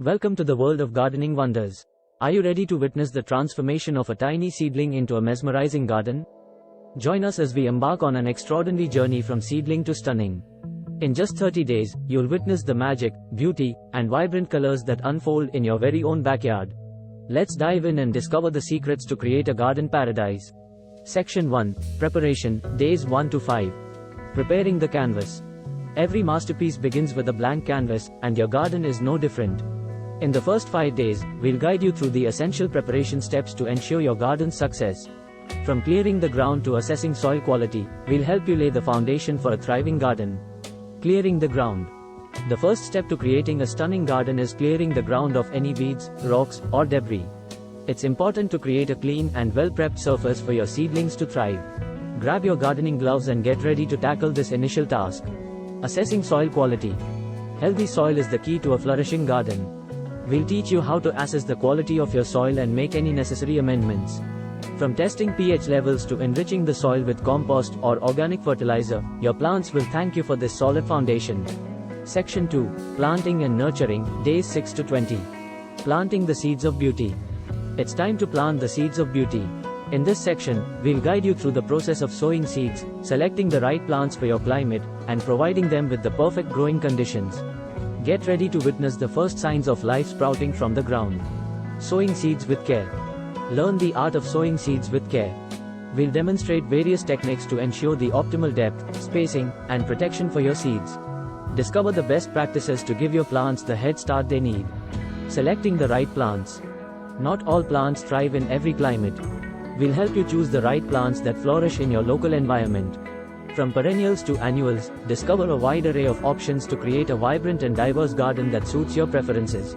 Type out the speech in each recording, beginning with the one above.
Welcome to the world of gardening wonders. Are you ready to witness the transformation of a tiny seedling into a mesmerizing garden? Join us as we embark on an extraordinary journey from seedling to stunning. In just 30 days, you'll witness the magic, beauty, and vibrant colors that unfold in your very own backyard. Let's dive in and discover the secrets to create a garden paradise. Section 1. Preparation, Days 1 to 5. Preparing the canvas. Every masterpiece begins with a blank canvas, and your garden is no different. In the first 5 days, we'll guide you through the essential preparation steps to ensure your garden's success. From clearing the ground to assessing soil quality, we'll help you lay the foundation for a thriving garden. Clearing the ground. The first step to creating a stunning garden is clearing the ground of any weeds, rocks, or debris. It's important to create a clean and well-prepped surface for your seedlings to thrive. Grab your gardening gloves and get ready to tackle this initial task. Assessing soil quality. Healthy soil is the key to a flourishing garden. We'll teach you how to assess the quality of your soil and make any necessary amendments. From testing pH levels to enriching the soil with compost or organic fertilizer, your plants will thank you for this solid foundation. Section 2. Planting and nurturing, Days 6 to 20. Planting the seeds of beauty. It's time to plant the seeds of beauty. In this section, we'll guide you through the process of sowing seeds, selecting the right plants for your climate, and providing them with the perfect growing conditions. Get ready to witness the first signs of life sprouting from the ground. Sowing seeds with care. Learn the art of sowing seeds with care. We'll demonstrate various techniques to ensure the optimal depth, spacing, and protection for your seeds. Discover the best practices to give your plants the head start they need. Selecting the right plants. Not all plants thrive in every climate. We'll help you choose the right plants that flourish in your local environment. From perennials to annuals, discover a wide array of options to create a vibrant and diverse garden that suits your preferences.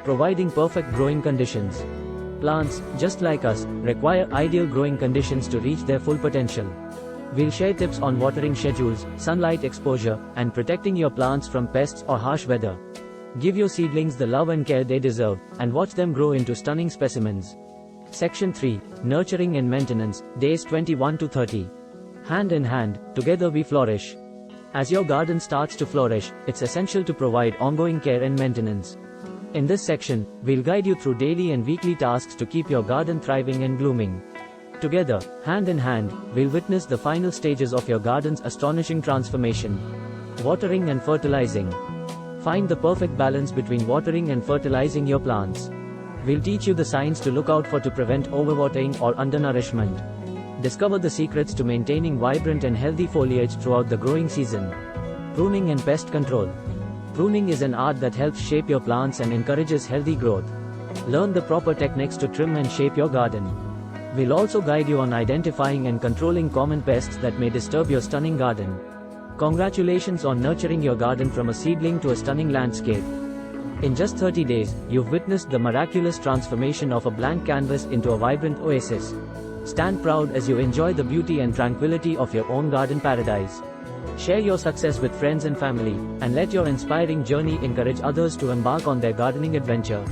Providing perfect growing conditions. Plants, just like us, require ideal growing conditions to reach their full potential. We'll share tips on watering schedules, sunlight exposure, and protecting your plants from pests or harsh weather. Give your seedlings the love and care they deserve, and watch them grow into stunning specimens. Section 3. Nurturing and maintenance, Days 21 to 30. Hand in hand, together we flourish. As your garden starts to flourish, it's essential to provide ongoing care and maintenance. In this section, we'll guide you through daily and weekly tasks to keep your garden thriving and blooming. Together, hand in hand, we'll witness the final stages of your garden's astonishing transformation. Watering and fertilizing. Find the perfect balance between watering and fertilizing your plants. We'll teach you the signs to look out for to prevent overwatering or undernourishment. Discover the secrets to maintaining vibrant and healthy foliage throughout the growing season. Pruning and pest control. Pruning is an art that helps shape your plants and encourages healthy growth. Learn the proper techniques to trim and shape your garden. We'll also guide you on identifying and controlling common pests that may disturb your stunning garden. Congratulations on nurturing your garden from a seedling to a stunning landscape. In just 30 days, you've witnessed the miraculous transformation of a blank canvas into a vibrant oasis. Stand proud as you enjoy the beauty and tranquility of your own garden paradise. Share your success with friends and family, and let your inspiring journey encourage others to embark on their gardening adventure.